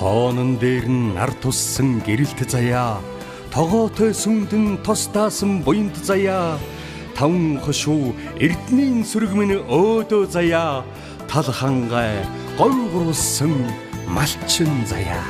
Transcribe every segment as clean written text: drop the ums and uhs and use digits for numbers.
Хоонон дээр нь нар туссан гэрэлт заяа, тогоотой сүмдэн тостаасан буянт заяа, таван хошуу эрдэнийн сүрэг минь өөдөө заяа, тал хангай гойгуурсан малчин заяа.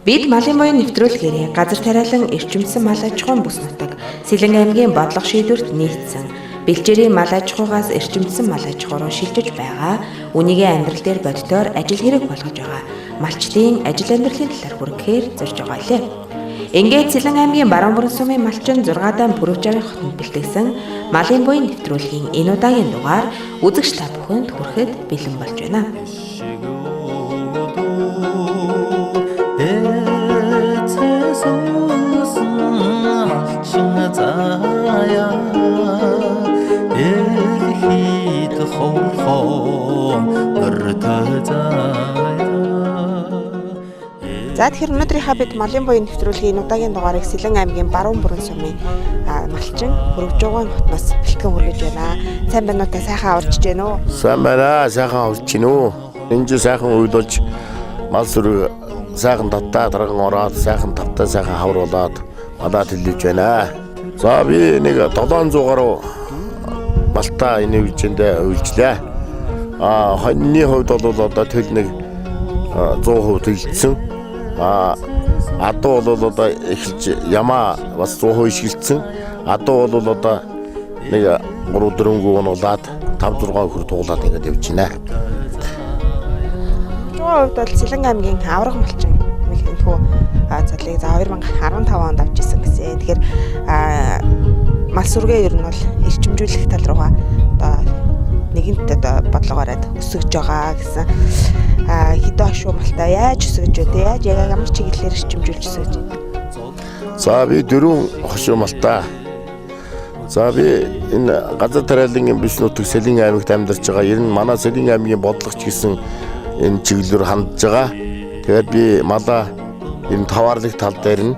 Бид Малын буян нэвтрүүлгээрээ газар тариалан эрчимсэн мал аж ахуйн бүс нутаг Сэлэн аймгийн бодлого шийдвэрт нийцсэн бэлчээрийн мал аж ахуйгаас эрчимсэн мал аж ахуй руу шилжиж байгаа, үнийгээ амьдрал дээр боддоор ажил хэрэг болгож байгаа малчдын ажил амьдралын талаар хүргэхээр зорж байгаа лээ. Ингээд Сэлэн аймгийн Baruunburen сумын малчин 6 дан Purewjaw хотод бэлтгэсэн Малын буян нэвтрүүлгийн энэ удаагийн дугаар үзэгч та бүхэнд хүрэхэд бэлэн болж байна. За тэгэхээр өнөөдрийнхаа бид Малын буян нэвтрүүлгийн удаагийн дугаарыг Сэлэн аймгийн Baruunburen сумын малчин Purewjaw хотноос бэлтгэн хүргэж байна. Сайн байна уу та, сайхан аварч байна уу? Сайн байна, сайхан аварч байна уу? Энд сайхан уйлж мал сүрэг сайхан таттай дарган ороод сайхан тавтай сайхан хавруулаад надад хэлж байна. За би нэг 700 гаруй малта энэ үеиндээ уйлжлаа. Хоньны хувьд бол одоо тэл нэг 100% төлөлдсөн. Адуу бол одоо эхэлж ямаа бас 100% ишгэлцсэн. Адуу бол одоо нэг 3-4 гуунуулаад 5-6 хөр туулаад ингэж явж байна. Хувьд бол Сэлэн аймгийн аврах малчин энэхүү залыг за 2015 онд авч ирсэн гэсэн. Тэгэхээр мал сүргээ ер нь бол эрчимжүүлэх тал руугаа одоо нэгэнт одоо бодлого бариад өсгөж байгаа гэсэн. Хэдэн хошуу малтай яаж өсгөж вэ? Яаж ямар чиглэлээр эрчимжүүлж өсгөж вэ? За би 4 хошуу малтай. За би энэ газар тариалан бүс нутаг Сэлэн аймагт амьдарч байгаа. Ер нь манай Сэлэн аймгийн бодлогч гэсэн энэ чиглэлээр хандж байгаа. Тэгээд би малаа энэ таваарлаг тал дээр нь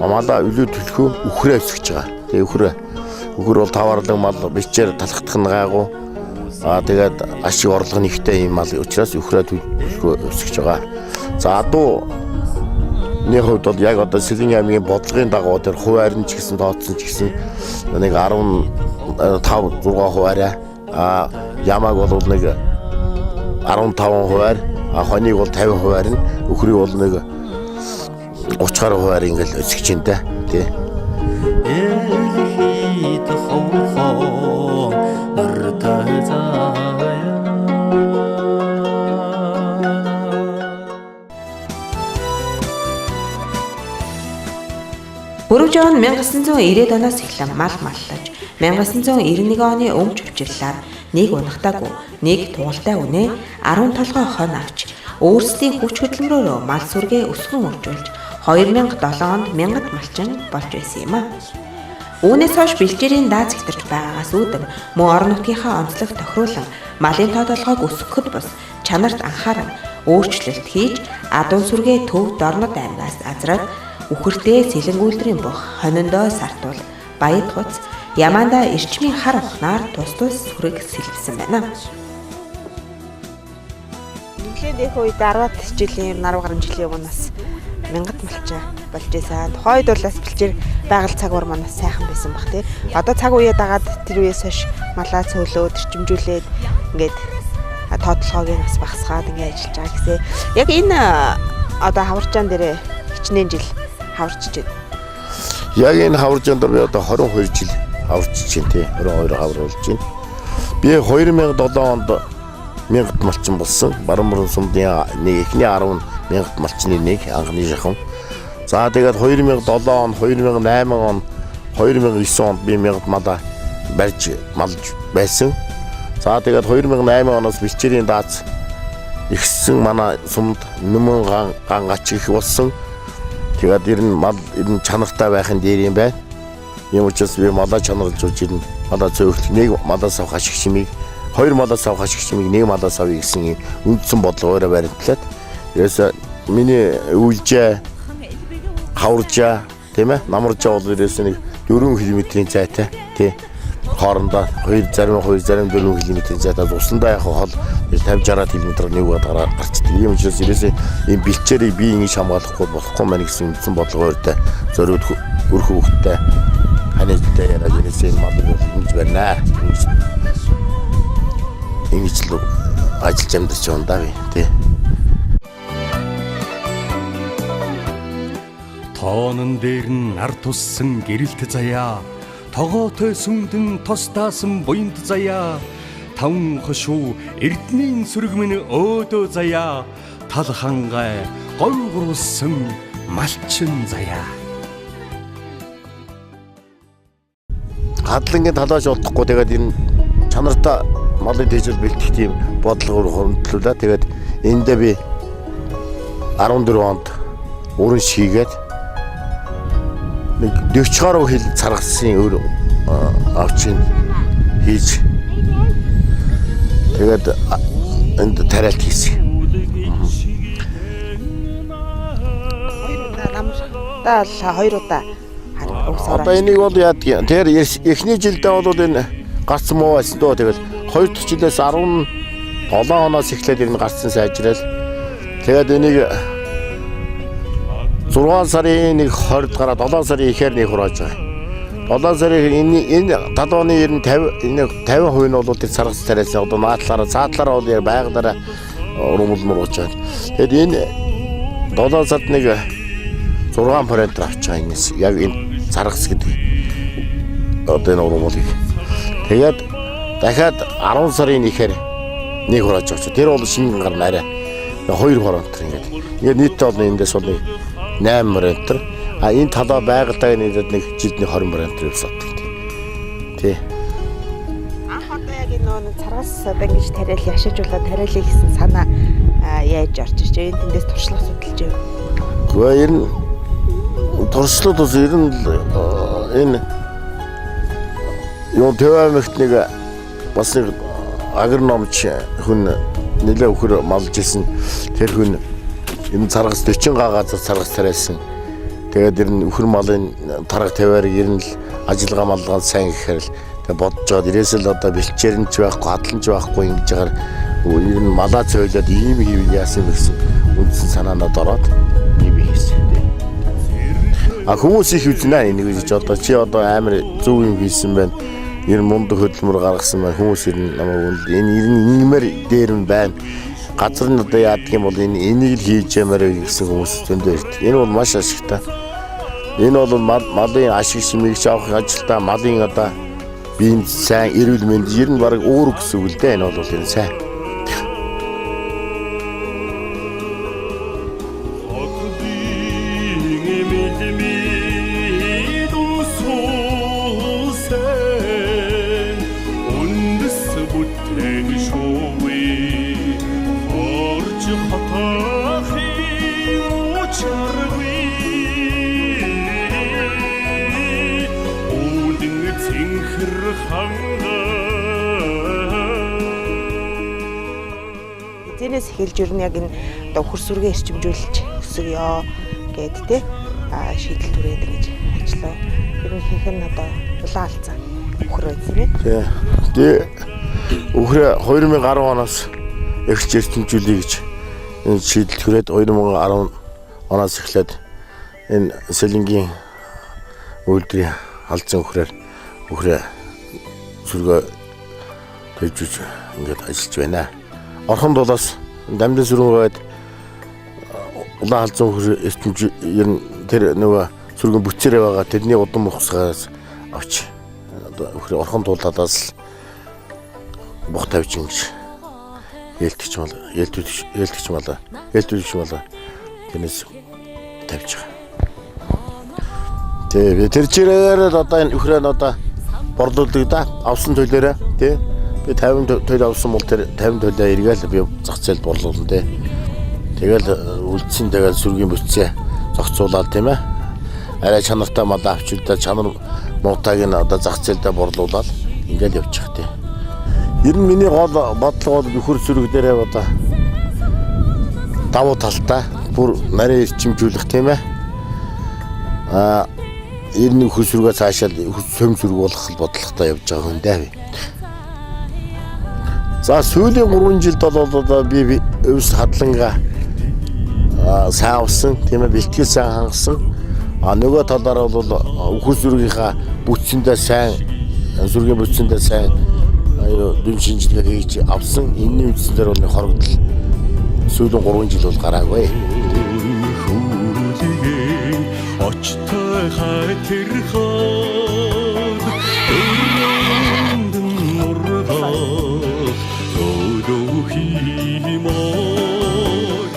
малаа өлөө төлхөө үхрээ өсгөж байгаа. Тэгээ үхэр бол таваарлаг мал бичээр талхах нь гайгүй. Тэгээд ашиг орлого нэгтэй юм мал учраас үхрээ төлхөө өсгөж байгаа. За адууны хувьд бол яг одоо Сэлэн аймгийн бодлогын дагуу дээр хуваарь нь ч гэсэн тооцсон ч гэсэн нэг 15-6 хуваарь. Ямааг бол нэг 15 хуваар, хоньыг бол 50 хуваар нь, үхрийг бол нэг 30 гаруй хуваар ингээл өсгөж байна тий. Purewjaw нь 1990-ад оноос эхлэн мал маллаж 1991 оны өмч хүчлэлээр нэг унагтаагүй, нэг тугалтай үнэ 10 толгой хон авч өөрсдийн хүч хөдөлмөрөөр мал сүргээ өсгөн үржүүлж 2007 онд мянгат малчин болж байсан юм а. Үүнээс хойш бэлчээрийн дааз ихтэрч байгаагаас үүдэн мөн орон нутгийнхаа онцлог тохируулан малын тоодолгоог өсгөхөд бус чанарт анхааран өөрчлөлт хийж адуун сүргээ төв Дорнод аймгаас азраад үхэртэй сэлэн үйлдвэрийн бох хониндоо сартуул баяд хуц Яманда эрчмийн хар ухнаар тус сүрэг сэлбсэн байна. Эхлээд их үед 10 жилийн 10 гаруй жилийн өмнөөс мянгат малчин болж байсан. Тухайд бол бас бэлчээр байгаль цаг ур манаас сайхан байсан баг тий. Одоо цаг үеэ дагаад тэр үеэс хойш малаа цөөлөөд эрчимжүүлээд ингээд тоотлогоог нь бас багасгаад ингээд ажиллаж байгаа гэсэн. Яг энэ одоо хаварчаан дээр хичнээн жил хаварчиж байна. Яг энэ хаварчаан дээр би одоо 22 жил хаварчиж байна тий. 22 хавруулж байна. Би 2007 онд мянгат малчин болсон. Baruunburen сумын нэг эхний 10 мянгат малчны нэг анхны шахам. За тэгээд 2007 он, 2008 он, 2009 онд би мянгат малаа барьж малж байсан. За тэгээд 2008 оноос бэлчээрийн дааз ихсэн манай сумд нэмэн ган ач их болсон. Тэгээд ер нь чанартай байхын дээр юм байна. Ийм учраас би малаа чанарлж ирнэ. Малаа цөөхлөнийг малаас авах ашиг шимийг хоёр малаас авах ашигч мийг нэг малаас авъя гэсэн юм үндсэн бодлогоороо баримтлаад ерөөсө миний үйлжээ хаваржаа тийм ээ намаржаа бол ерөөсө нэг 4 км-ийн зайтай тий хоорондоо 2 зарим 4 км-ийн зайтай уснаа яг хол 50-60 км нэг удаа гарчдаг. Ийм учраас ерөөсө ийм бэлчээрийг би ингэж хамгаалахгүй болохгүй мань гэсэн үндсэн бодлогоортой зориуд өрх хөвгттэй ханилттай яриад ерөөсө энэ мал ингэж байна. Ингэж л ажиллаж амьдарч байна да би тий. Тоонон дээр нь нар туссан гэрэлт заяа тогоотой сүмдэн тос таасан буянд заяа таван хошуу эрдэнийн сүргэмэн өөдөө заяа тал хангай гойгруулсан малчин заяа хадлангийн талааш олдохгүй тэгээд энэ чанартай малын дэжил бэлтгэх тийм бодлогоор хөндлөлөө. Тэгээд эндээ би 14 онд уран шийгээд нэг 40 гаруй хил царгасан өөр авчин хийж тэгээд энд тариалт хийсэн. Хоёр удаа одоо энийг бол яадгийн. Тэр эхний жилдээ бол энэ гарцсан муу байсан дөө. Тэгээд 2 дахь жилээс 17 оноос эхлээд энэ гарцсан сайжрал. Тэгээд энийг 6 сарын 20-д гараад 7 сарын ихээр нэг хурааж байгаа. 7 сарын энэ талбаны 50% нь бол тэр царгас тариасан. Одоо цаатлаараа бол байгалаараа урмулмууж байгаа. Тэгэд энэ 7 сард нэг 6 параметр авч байгаа юм. Яг энэ царгас гэдэг. Одоо энэ урмуулыг. Тэгээд дахиад 10 сарын ихээр нэг хурааж байгаа. Тэр бол шинэ гар нарай 2 параметр ингээд. Ингээд нийтдээ бол эндээс бол 8 параметр. А энэ талаа байгальтай нийлээд нэг жилд нэг 20 параметр явсадаг тий. Анх одоо яг энэ царгас одоо ингэж тариал яшаажуулаад тариалъя гэсэн санаа яаж орж ирж байна? Тэндээс туршлага судалж байна. Гэхдээ ер нь туршлага бас ер нь энэ юу төвөмөгт нэг бас нэг агрономч хүн нэлээ өхөр малж исэн тэр хүн энэ царгас 40 газар царгас тариалсан. Тэгээд ер нь өхөр малын тарга тавиар ер нь л ажиллагаа малгаан сайн гэхээр л тэгээд бодож байгаа. Ирээсэл одоо бэлчээрнч байхгүй, хадланч байхгүй ингэж байгаа. Ер нь малаа цойлоод ийм хийв яасан гэсэн үндсэн санаанууд ороод ийм хийсэн. А хүмүүс их үзнэ энийг гэж одоо чи одоо амар зөв юм хийсэн байна. Ер нь мундаг хөдөлмөр гаргасан байна. Хүмүүс ер нь намайг энэ ер нь ингэмэр дээр нь байна. Газар нь одоо яадаг юм бол энийг л хийж ямаар гэсэн хүмүүс зөндөө ирдэг. Энэ бол маш ашигтай. Энэ бол малын ашиг шимийг авах ажилдаа малын одоо биеинд сайн эрүүл мэнд ер нь баг өөр гэсэн үг л дээ. Энэ бол энэ сайн. Эзэнээс эхэлж ер нь яг энэ одоо өхөр сүргээ эрчимжүүлж өсгөё гэд тэ шийдэл түрээд ингэж ажиллаа. Ер нь хийх нь одоо улаан алцаа өхөр байсан юм. Тэгээ өхөр 2010 оноос эрч эрчимжүүлэе гэж энэ шийдэл түрээд 2010 оноос эхлээд энэ сэлэнгийн үйлдвэрийн халзан өхрээр сүргээ төлөвлөж ингээд ажиллаж байна. Орхон дулаас дамжин сүргөөд улаан халзан өхөр эрчимж ер нь тэр нөгөө сүргэн бүтцээрээ байгаа тэрний удам ухсгаас авч одоо өхөр орхон дулаадаас бох тавьж ингэж ээлтгэж мала тэрнээс тавьж байгаа. Тэгээ тэр чирээр одоо энэ өхрөө одоо борлуулдаг да авсан төлөөрөө тий. Би 50 төлөв авсан бол тэр 50 төлөө эргээл би зах зээлд борлуулна тий. Тэгэл үлдсэн тэгэл сүргийн бүтцээ зохицуулаад тийм ээ. Арай чанартай мал авчулдаа чанар нуутааг нь одоо зах зээлдээ борлуулаад ингээл явчих тий. Ер нь миний гол бодлого бол нөхөр сүрэг дээрээ одоо давуу талтай бүр нарийн эрчимжүүлэх тийм ээ. Ер нь нөхөр сүргээ цаашаал сөм сүрэг болох бодлоготой явж байгаа хүн дээ. За сүүлийн 3 жилд бол би өвс хадлангаа сайн авсан тийм ээ, бэлтгэл сайн хангасан. Нөгөө талаараа бол нөхөр сүргийнхаа бүтцэндээ сайн сүргийн бүтцэндээ сайн дүн шинжилгээ хийж авсан. Энэний үндсээр бол хорогдол сүүлийн 3 жил бол гараагүй. Очтой хатэрхад өрөөндөн ургаад өдөөхиймой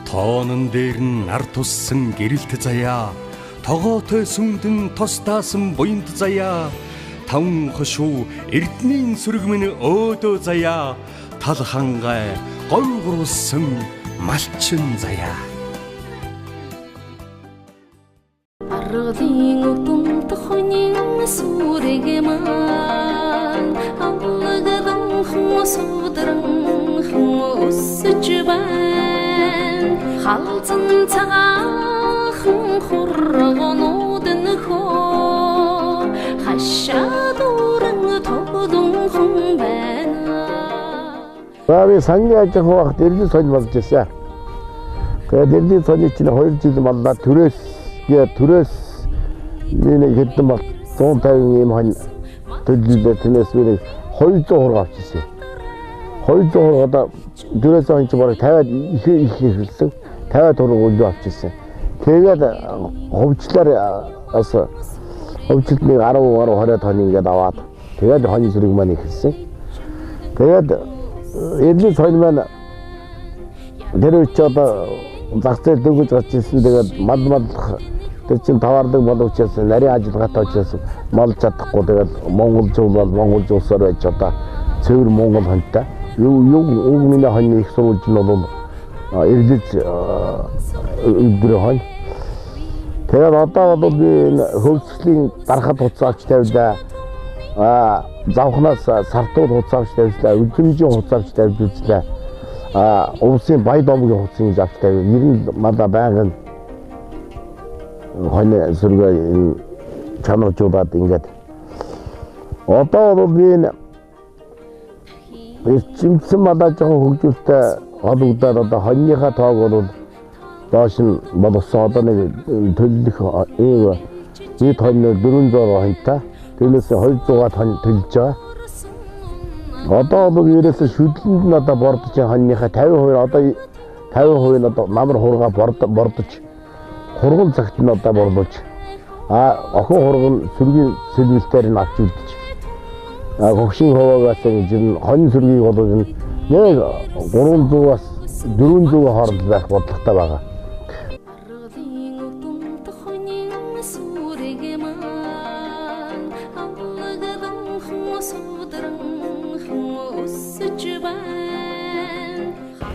тоонон дээр нь нар туссан гэрэлт заяа тогоотой сүмдэн тостаасан буянд заяа таван хошуу эрдэнийн сүргэмэн өөдөө заяа тал хангай гойгруулсан малчин заяа аргалын өдөнд хонин сүрэгмэн авлагадан хүмүүсүдрэн хүмүүсж байна халзан цагаахан хургонууд нөхөө хашаадуран тогдон хүн байна. Би сангийн ажих багт эрдэнэ сонь болж ирсэн. Тэгээд эрдэнэ сонь чинь 2 жил маллаа төрөөс нэг хэдэн бол 150 юм хон төлөвлөлөө тэнэс би 200 хурга авчихсан. 200 хургада төрөөс хон ч бараг 50 их хэлсэн. 50 хурга үлдээ авчихсан. Тэгээд хөвчлэр ас хөвчлний 10 20 тонн ингээд аваад тэгээд хонь зүрэг маань ихэлсэн. Тэгээд эрдэнэ сонь маань дөрөвч одоо зах зээл дөнгөж гарч ирсэн. Тэгээд мал тэр чин таваардаг боловч нарийн ажиллагаатай учраас мал чадахгүй. Тэгээд Монгол зүйл бол Монгол зүйлсээр байж одоо цэвэр Монгол хоньтой. Юу миний хоньны их сурвалж нь бол эрлэж өдрөө хонь. Тэгээд одоо бол би хөвцлийн дарахад хуцаач тавьлаа. Завхнаас сартууд хуцаач тавьлаа. Үлдэмжийн хуцаач тавьж үзлээ. Улсын бай домгийн хуцын авч тавьлаа. Ер нь мада байнгын хонь сүргээ чанаржуулаад ингээд. Одоо бол би эрчимсэн мада жоохон хөгжүүлэлтээ олгодоод одоо хоньныхаа тоог бол доош нь боловсон. Одоо нэг төлөх нийт хонь 400 хоньтай. Тэрнээс 200 тонн төлж байгаа. Одоо бол ерөөсө шүдлэнд нь одоо бордож хоньныхаа 50% одоо 50% нь одоо намар хурга бордож хурган цагт нь одоо борлуулж охин хурган сүргийн сэлвэлтээр нь авч үлдэж хөгшин хаваагаас энэ хонь сүргийг бол нэг 300-аас 400 хооронд байх бодлоготой байгаа.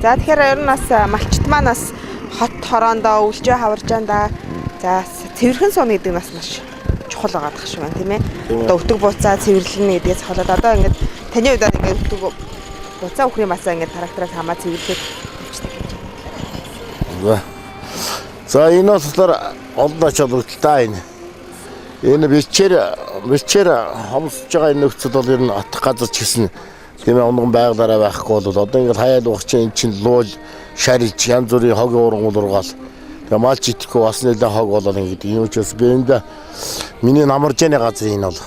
За тэгэхээр ер нь бас малчт маань бас хот хороондоо өвлжөө хаваржаанда за цэвэрхэн суун гэдэг нь бас маш чухал байгаа гэх шиг байна тийм ээ. Одоо өтөг буцаа цэвэрлэнэ гэдгээс холоод одоо ингээд таны хувьд ингээд өтөг буцаа өхрийн масаа ингээд трактороор хамаа цэвэрлэх явчихдаг гэж байна. За энэ болохоор олон ачаал өгдөлтэй энэ. Энэ бичээр хомсож байгаа энэ нөхцөл бол ер нь атах газар ч гэсэн тийм ээ онгон байгалаараа байхгүй бол одоо ингээд хаяад угчин эн чин луул шарилж янз бүрийн хогийн ургамал ургаал тэгээ малч итгэхгүй бас нэлээд хог болоод ингээд юм учраас би энд миний намаржны газар энэ бол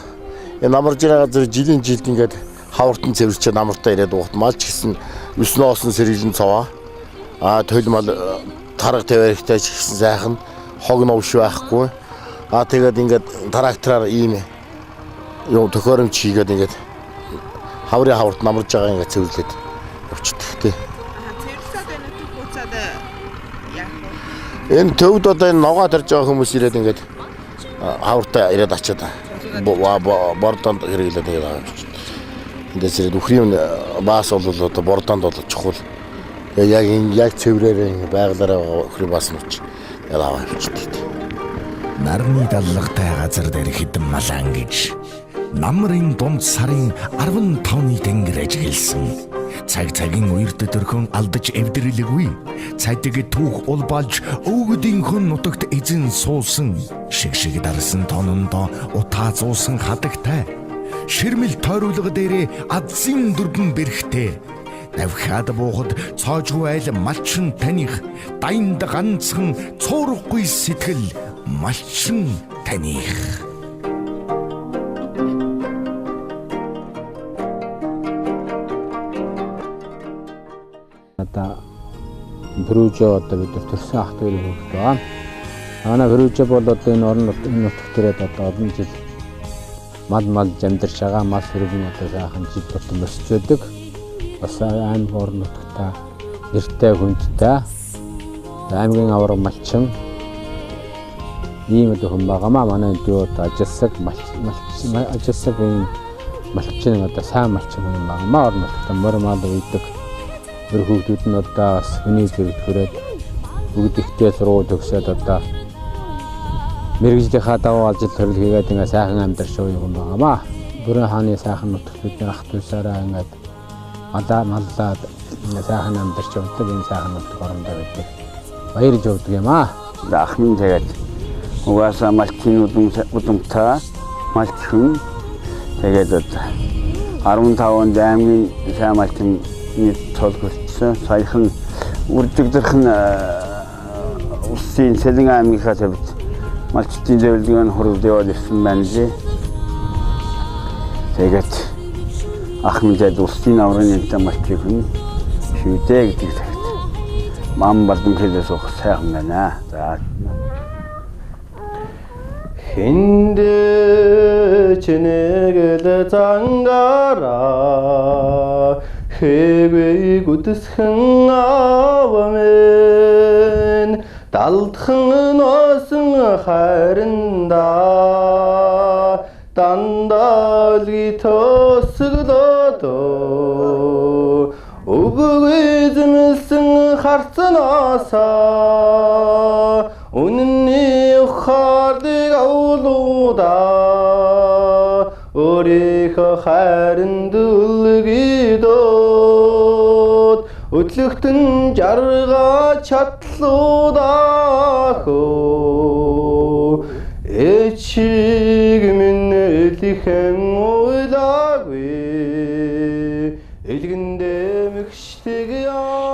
энэ намаржны газар жилийн жилд ингээд хавартан цэвэрчээ намартаа ирээд уут малч гэсэн 9 оосон сэргэлэн цаваа тойл мал тарга тавиархтай ч гэсэн сайхан хог новш байхгүй тэгээд ингээд трактораар ийм юм төхөөрөмж хийгээд ингээд хаврын хаварт намарж байгаа ингээд цэвэрлээд явчихдаг тий. Цэвэрлээд байна төв буцаад яах вэ? Энэ төвд одоо энэ ногоо тарж байгаа хүмүүс ирээд ингээд хавартаа ирээд очиад бордонд хэрэглээд тэгээд авчихдаг. Эндээс ирээд үхрийн баас бол одоо бордонд бол чухал. Яг цэврээр байгалаараа үхрийн баас нь уч яваа явчихдаг. Нарны даллагтай газар дээр хідэн малан гэж намрын дунд сарын 15-ны тэнгэр ажигласан. Цагийн үер төдөрхөн алдаж эвдэрлэггүй. Цайдаг түүх улбалж өвгдийнхөн нутагт эзэн суусан. Шиг дарсан тонондоо утаа зуусан хадагтай. Ширмэл тойруулга дээрээ адсын дүрдэн бэрхтээ. Давхаад буухад цоожгүй айл малчин таних. Дайнд ганцхан цуурахгүй сэтгэл малчин таних. Purewjaw одоо бид төрсэн ах 2 хүүхэд байна. Манай Purewjaw бол одоо энэ орон нутгт төрээд одоо олон жил мал амьдарч байгаа. Мал сүргийн одоо сайхан жил тутам өсч байдаг. Бас аймаг орон нутгтаа нэртэй хүндтэй аймгийн авраг малчин ийм одоо хүн байгаамаа. Манай энэ одоо ажилсаг энэ малчин одоо сайн малчин хүн байгаамаа. Орон нутгтаа мөр мал үйдэг. Бүр хүүхдүүд нь одоо бас хүний зэрэг хүрээд бүгд ихтэй сургууль төгсөөд одоо мэргэжлийнхаа даваа ажил төрөл хийгээд ингээ сайхан амьдарч байгаа юм байгаамаа. Бүрэн хааны сайхан нутгуудын ах トゥ сараа ингээд маллаад ингээ сайхан амьдарч явдаг энэ сайхан нутг орондоо байдаг. Баярлж явдаг юм аа. Ахмын тэгээд угаасаа малчин удамтаа малчин тэгээд 15 онд аймгийн сайн малчин толгойсон саяхан үрдэгдэрхэн улсын Сэлэн аймгийнхаа тавьд малчтын зөвлөгөөний хуралд яваад ирсэн байна лээ. Тэгээд ах минь улсын аврын нэмтэн малчиг хүн шүдэ гэдэг цагт мам бардамхээс уух сайхан байна. За хинде чэнэгэл зангара хэвэй гүтсхэн авамэн далдхан носон хайранда дандалги төсөглөдөө өвгөзмсэн харцнаасаа үнний ухаардыг авлуудаа өөрийнхөө хайранд үлгийдөөд өтлөгтөн жаргаа чатлуудаа эчиг минь элихэн уйлаагүй элгэндээ мэгштэг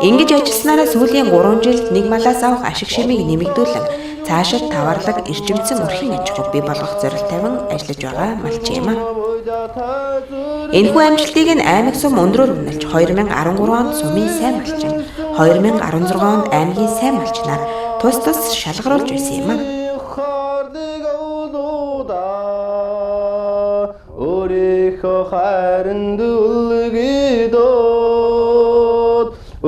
Ингэж ажилласнараа сүүлийн 3 жилд нэг малаас авах ашиг шимийг нэмэгдүүлэн цаашид таварлаг эрчимцэн өрхийн аж ахуйг бий болгох зорилт тавин ажиллаж байгаа малчин юм. Энэхүү амжилтыг нь аймаг сум өндрөөр үнэлж 2013 онд сумын сайн малчин, 2016 онд аймгийн сайн малчнаар тус шалгаруулж байсан юм. өөрийнхөө хайранд үлгийдөөд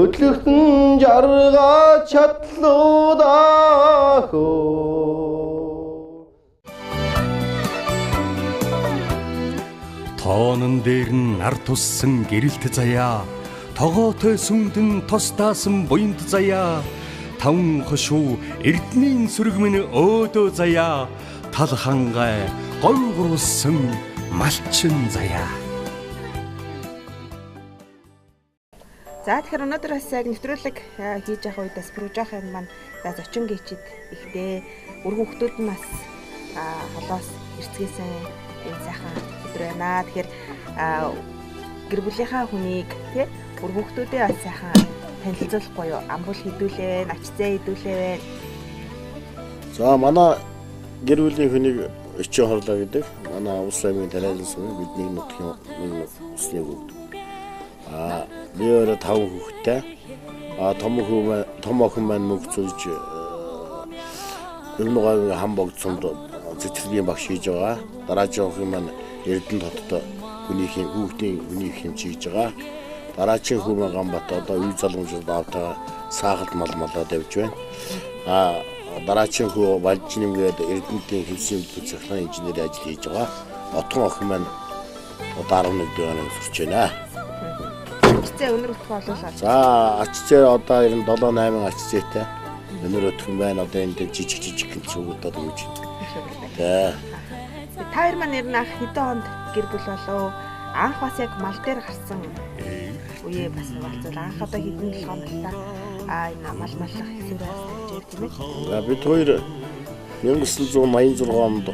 өтлөгтөн жаргаа чатлуудаа Тоонон дээр нь нар туссан гэрэлт заяа тогоотой сүмдэн тостаасан буянт заяа таван хошуу эрдэнийн сүрэг минь өөдөө заяа тал хангай гойгурсан малчин заяа. За тэгэхээр өнөөдөр бас яг нэвтрүүлэг хийж явах үед бас Purewjaw-ын маань зочин гээчид ихтэй үр хүүхдүүд нь бас холоос эрцгээсэн энэ сайхан өдөр байна. Тэгэхээр гэр бүлийнхаа хүнийг тий үр хүүхдүүдээ бас сайхан танилцуулахгүй юу? Амбул хідүүлээ, ачцаа хідүүлээ. За манай гэр бүлийн хүнийг өчөө хорлоо гэдэг. Манай улс аймгийн тариалсан бидний нутгийн усны хүүхд. Би өөрөө 5 хүүхэдтэй. Том охин маань мөнгө зүйж Өрнөгийн хам богдсонд цэцэрлэгийн багш хийж байгаа. Дараагийн охин маань Эрдэнэ хотод хүнийхээ хүнийх хийж байгаа. Дараагийн хүү маань Ганбат одоо үе залгамжууд автаа саагалт малмалаа давж байна. Дараагийн хүү Балжинэмгээд Эрдэнэтийн хэвсийн цахилгааны инженери ажил хийж байгаа. Отгон охин маань одоо 11 дэх онд сурч байна. Ачцаа өнөр өтгөө олуулаад. За ачцаа одоо 97-8 ачцаатай. Өнөр өтгөн байна. Одоо энэ жижиг гинцүүд одоо үүж байна. Та хоёр маань нэр нь ах хэдэн онд гэр бүл болов анх бас яг мал дээр гарсан үе бас болцол анх одоо хэдэн толгой малтаа энэ мал маллах хэсүүрээс тавьж тийм ээ. Бид хоёр 1986 онд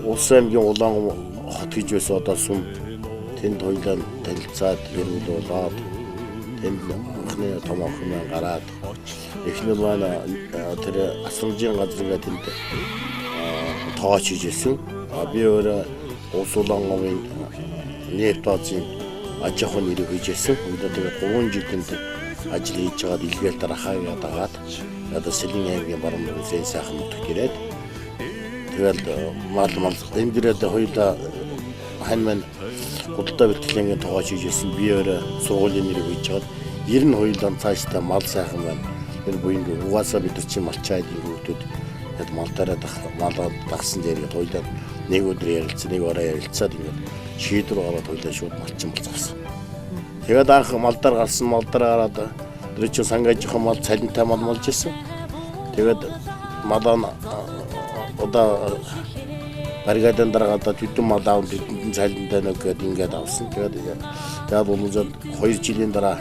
Улс аймгийн Улаан хот гэж байсан одоо сүм тэнд хоёулаа танилцаад гэрүүл болоод тэнд анхны том охин гараад эхнэр маань тэр асрамжийн газрын тэнд тооч хийжсэн. Би өөрөө Улс Улаан говийн нийт баазын аж ахуйн нэрийг хийжсэн. Өнөөдөр тэгээд 3 жил тэнд ажил хийж байгаад илгээл дарахаа яагаад одоо Сэлийн аймгийн Baruunburen сайхан нутагт ирээд тэгэл мал эмгэрээд хоёулаа хань маань худалдаа бэлтгэлийн тоогооч хийжсэн. Би өөрөө сургуулийн нэрийг хийж байгаад 92 он цаашдаа мал сайхан байна. Тэр буйн угаасаа бид нар чи малчаад ирүүтүүд тэгэд мал дараа мал дагсан дээрээ хоёулаа нэг өдөр ярилцсан, нэг орой ярилцаад ингээд шийдвэр гаргаад хоёулаа шууд малчин болцсон. Тэгээд анх малдаар гарсан, малдаар гараад тэр чинь сангажийнхан мал цалинтай мал болж ирсэн. Тэгээд малаа одоо баргадан дараагаад тэдэн мал аав тэдэн цалинтай нэг гээд ингээд авсан. Тэгээд болоод 2 жилийн дараа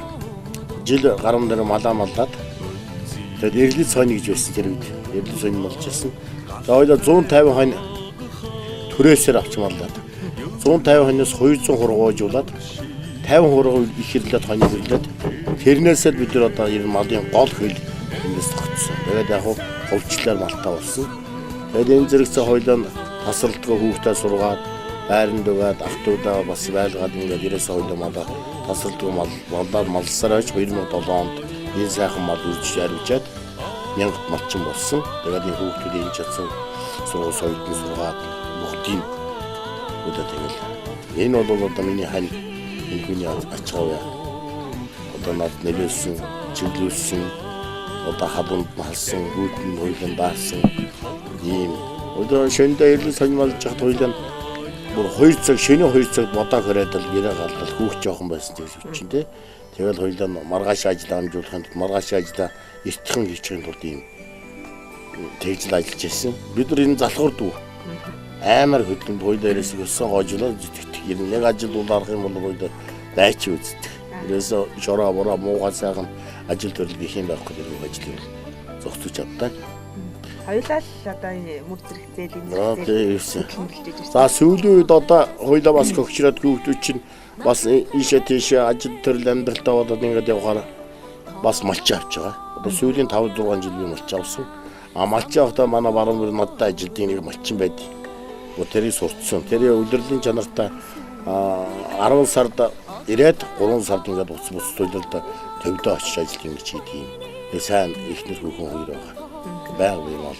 жил гарам дээр малаа малдаад тэгээд эрлэг цооны гэж байсан тэр үед эрлэг цооны болж ирсэн. За хоёлаа 150 хонь түрээсээр авч маллаад 150 хоньоос 200 хургуужуулаад 50 хургуу их хэрлээд хонь хэрлээд тэрнээсээ бид нар одоо ер нь малын гол хөл эндээс тогтсон. Тэгээд яг хөвчлээр малтаа болсон. Тэгээд энэ зэрэгцээ хоёлаа тасралтгүй хүүхдээ сургаад байранд угаад автуудаа бас байлгаад ингээд ерөөсөө хоёлаа малаа тасралтгүй малдаа малсараа 2007 онд энэ сайхан мал үрж яривчаад 1000 малчин болсон. Тэгээд энэ хүүхдүүд энэ чадсан сургууль соёлын сургаад бүгдийн одоо тэгэл энэ бол одоо миний хань энэ хүний ачааваа одоо над нэлээсэн чиглүүлсэн одоо хадунд малсан гүйтэн хоёлын даасан ийм одоо шөндөө эрлэг сонирмалж хат хоёлын бүр 2 цаг шөнийн 2 цаг бодоо хөрөөд л гэрээ галдал хүүхд жоохон байсан гэж үчин тий. Тэгэл хоёлаа маргааш ажиллаа амжуулахын тулд маргааш ажиллаа эртхэн хийчихийн тулд ийм тэгжл ажиллаж байсан. Бид нар энэ залхуур дүү амар хөдлөнд хоёлаа ерөөсөө өссөн гоожлоо зүтгэдэг. Ер нь яг ажил дуулах юм бол хоёлаа дайч үздэг. Ерөөсөө шороо бороо муугаа сайхан ажил төрөл гэх юм байхгүй дэрэг ажил зогсож чаддаг. Хоёулаа л одоо энэ мөр зэрэгцээл энэ За сүүлийн үед одоо хоёлаа бас хөгчрөөд хүүхдүүд чинь бас ийшээ тийшээ ажил төрөл амьдралтаа болоод ингээд явахаар бас малч авч байгаа. Одоо сүүлийн 5-6 жил би малч авсан. Малч авахдаа манай Baruunburen надтай ажилтны нэг малчин байдаг. Тэрийг сурцсан. Тэр удирдлагын чанартай 10 сард ирээд 3 сард ингээд уц төлөлд төвдөө очиж ажиллах юм чи тийм. Сайн ихнэр хүүхэн хоёр байгаа. Байг юм бол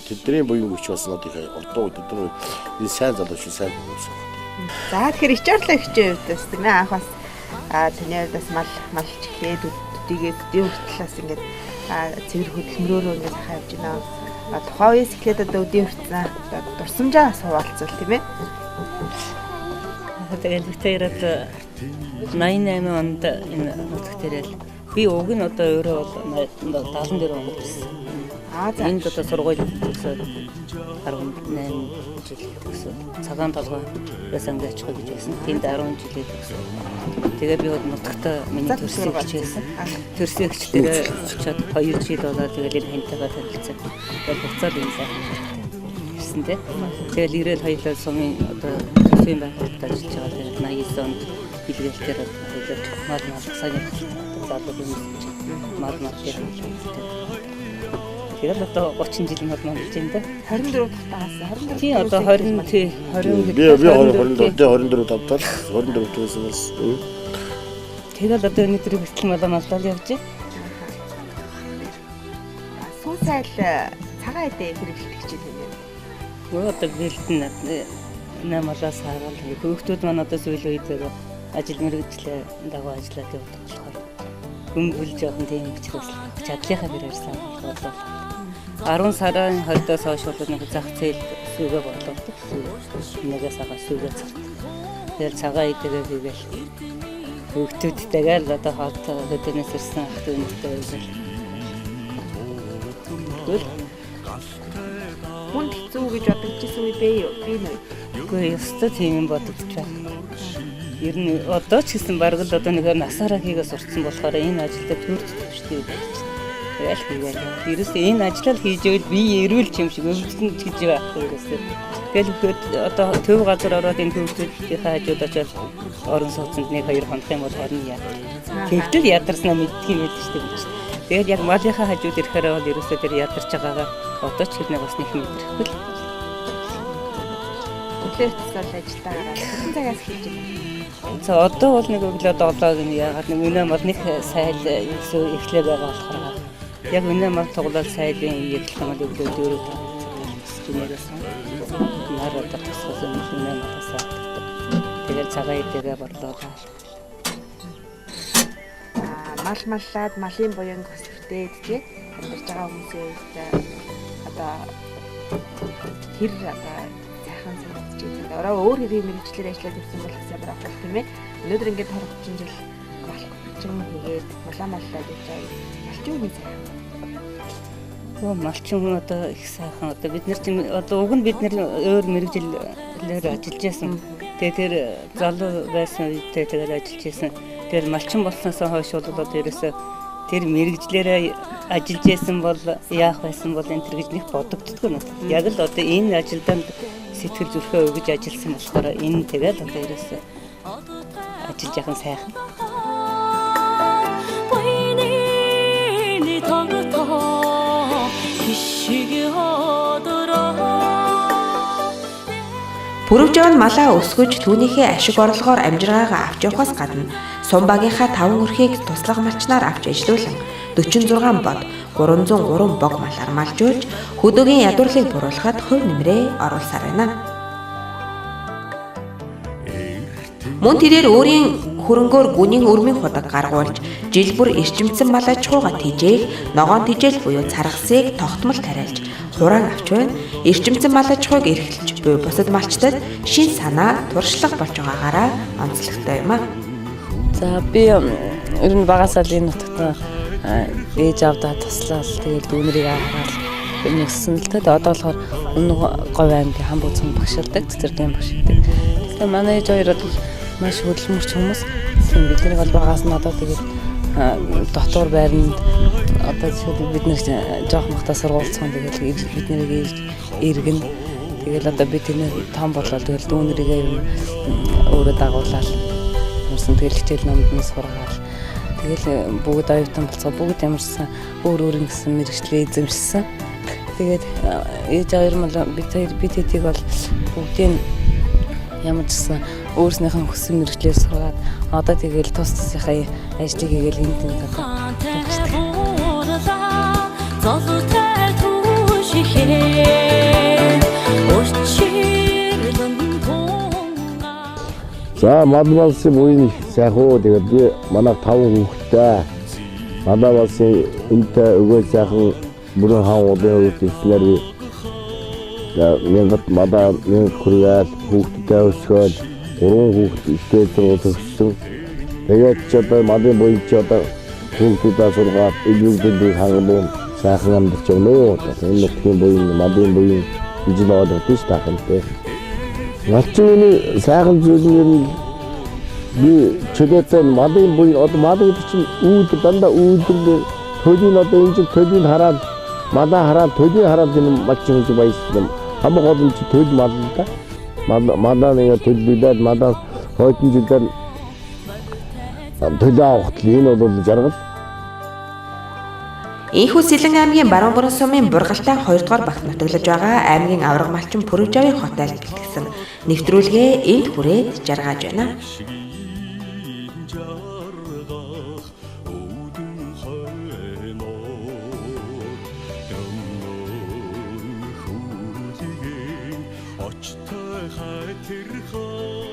тэдний буян хүч бас надад ордоо тэдний энэ сайн залуу шүү сайн хүмүүс. За тэгэхээр ичаарлаа хичээ үүдээс тийм ээ анх бас таны хувьдас малч хэд үдтийгээд өдөө хүртлээс ингээд цэвэр хөдөлмөрөөрөө ингээд хаа явж байна. Тухайн үеэс эхлээд одоо өдөө хүртсэн дурсамжаа суулцвал тийм ээ. Тэгээд бүтээрэд 88 онд энэ нутагт ирэл би уг нь одоо өөрөө бол 74 онд ирсэн. Энд одоо сургууль төгсөөд 18 жил төгсөөд цагаан толгой байсан гэж очих гэж байсан. Тэнд 10 жилээ төгсөөд. Тэгээд би нутагтаа миний төрсийг хичээсэн. Төрсийг хичээгээ очиод 2 жил болоод тэгээд энэ хантайгаа танилцсан. Тэгээд буцаад энэ сайхан ирсэн дээ. Тэгээд ирээд хоёулаа сумын одоо төсвийн байгууллагад ажиллаж байгаа. Тэгээд 89 онд илгээлтээр хоёулаа мал сайн залуу хүмүүс мал дээр тэгээд одоо 30 жилийн мод манд гэж юм да. 24 тагтаас 24. Тийм одоо 20 би 24 тавтал 24 төгсөөс. Тэгээд одоо өнөөдөр хүртэл малдал явж байна. Сүүсайл цагаан эдээ хэрэглэх гэж байна. Одоо бэлтэн намалаас хараад хүүхдүүд маань одоо сүүлийн үед ажил мэргэжлээ дагуу ажиллаад явдаг болохоор гүмгэл жоохон тийм учраас чадлынхаа бэрээрсэн бодлоо. 10 сарын 20-оос хойш бол нэг зах зээл сүгэ болдог. Нэгээс хагас сүгэ цар. Тэр цагаан идэгээ хийгээл хүүхдүүдтэйгээ л одоо хаалтаа хөдөлнөөс ирсэн хүүхдүүдтэй Хүнд хэцүү гэж бодогдчихсэн үе бэ юу? Би нөө. Үгүй ёстой тийм юм бодогдож байна. Ер нь одоо ч гэсэн бараг л одоо нэг насаараа хийгээ сурцсан болохоор энэ ажилдаа төрж төвчтэй байж байна. Тэгэл хийгээл. Ерөөсөө энэ ажлаа хийж байвал би эрүүл юм шиг өвдсөн гэж байхгүй ерөөсөө. Тэгэл хөөхд одоо төв газар ороод энэ төвчдийн хажууд очоод орон сууцнд 1-2 хоног юм бол орно яа. Тэгтэл ядарснаа мэддэг юм л шүү дээ. Тэгэл яг малынхаа хажууд ирэхээр бол ерөөсөө тэр ядарч байгаагаа одоо ч хэрнээ бас нэг мэдрэхгүй л. Өглөөс ажилдаа гараад хэдэн цагаас хийж байна? За одоо бол нэг өглөө 7-г нь яагаад нэг өнөө мал нэг сайл эхлэх байгаа болохоор яг өнөө мал тоглоод сайлын эхлэх мал өглөө 4-д гинээрсэн. Нараа тасгаас өнөө маласаа. Тэгээд цагаан идэгээ борлоо. Маллаад малын буян хөсөлтөөд тий амьдарч байгаа хүмүүсийн одоо хэр одоо сайхан санагдаж байна. Ороо өөр хэрэг мэрэгчлэр ажиллаад ирсэн бол хэсэг байгаа тийм ээ. Өнөөдөр ингээд 30 жил малчин хийгээд маллаад гэж байгаа. Малчин хүн сайхан. Малчин хүн одоо их сайхан одоо бид нар чинь одоо уг нь бид нар өөр мэрэгжлээр ажиллаж байсан. Тэгээд тэр залуу байсан үедээ тэгээд ажиллаж байсан. Тэр малчин болсноос хойш бол одоо ерөөсөө тэр мэрэгжлээрээ ажиллаж байсан бол яах байсан бол энэ төр гэж нэг бодогддгүй нэ. Яг л одоо энэ ажилдаа сэтгэл зүрхээ өгж ажилласан болохоор энэ тэгээд одоо ерөөсөө ажиллаж яхан сайхан. Purewjaw нь малаа өсгөж түүнийхээ ашиг орлогоор амжиргаагаа авч явахаас гадна сум багийнхаа 5 өрхийг туслах малчнаар авч ажилуулан 46 бод 303 бог малаар малжуулж хөдөөгийн ядуурлыг буруулахад хувь нэмрээ оруулсаар байна. Мөн тэрээр өөрийн хөрөнгөөр гүнийн өрмийн худаг гаргуулж жил бүр эрчимцэн мал аж ахуйгаа тижээх ногоон тижэл буюу царгасыг тогтмол тариалж хураан авч байна. Эрчимцэн мал аж ахуйг эрхэлж буй бусад малчдад шин санаа туршлага болж байгаагаараа онцлогтой юм аа. За би ер нь багасаа л энэ нутагт ээж авдаа туслал тэгээд дүүнэрийг аваад нэгсэн л тэгээд одоо болохоор өнөг говь аймгийн хамбуу цум багшилдаг цэцэрлэгийн багшилдаг. Тэгээд манай ээж хоёр бол маш хөдөлмөрч хүмүүс. Бидний бол багаас нь одоо тэгээд дотор байранд одоо бид нэр жоох махта сургуулцсан тэгээд бид нэрийг иргэн тэгээд одоо бид энэ том болоод тэгээд дүүнэрийгээ өөрөө дагуулаад юмсан тэгэл хичээл номд нь сургаал. Тэгэл бүгд оюутан болцоо бүгд ямарсан өөр ингэсэн мэрэгчлээ эзэмшсэн. Тэгээд ээж хоёр мал бид хэдийг бол бүгдийн ямар ч гэсэн өөрснийхэн хүссэн мэрэгчлээр сургаад одоо тэгэл тус тусынхаа ажлыг хийгээл энд нэг одоо За мадмалсын буйн сайхан тэгээд би манай 5 хүүхэдтэй манай балсын энтэй өгөө сайхан бүрэн хаан удаа үтслэр би Мянгат мадаа нэг хүргээл хүүхдтэй өсгөөд 3 хүүхд ихтэй төгссөн. Тэгээд ч одоо мадын буйн ч одоо хүүхдүүдээ сургаад илүүдийг хангамын сайхан амьдарч байна уу. Энэ нутгийн буйн мадын буйн ижил болоод тийш таахантай. Малчны сайхан зүйл нь би чөлөөтэй мадын буйн одоо мадын чинь үүд дандаа үүдэр төдийн одоо энэ жил төдийн хараад мадаа хараад төдийн хараад энэ малчин гэж баяссан. Хамаг олон ч төд мал да. Мадаа нэг төд бидээд мадаа хойдон жилээр төд авахт энэ бол жаргал. Ийхүү Сэлэн аймгийн Baruunburen сумын Бургалтай 2 дугаар багт нутаглаж байгаа аймгийн авраг малчин Purewjaw-ийн хотелд бэлтгэсэн нэвтрүүлгээ энд хүрээд жаргаж байна. Очтой хай тэр хоо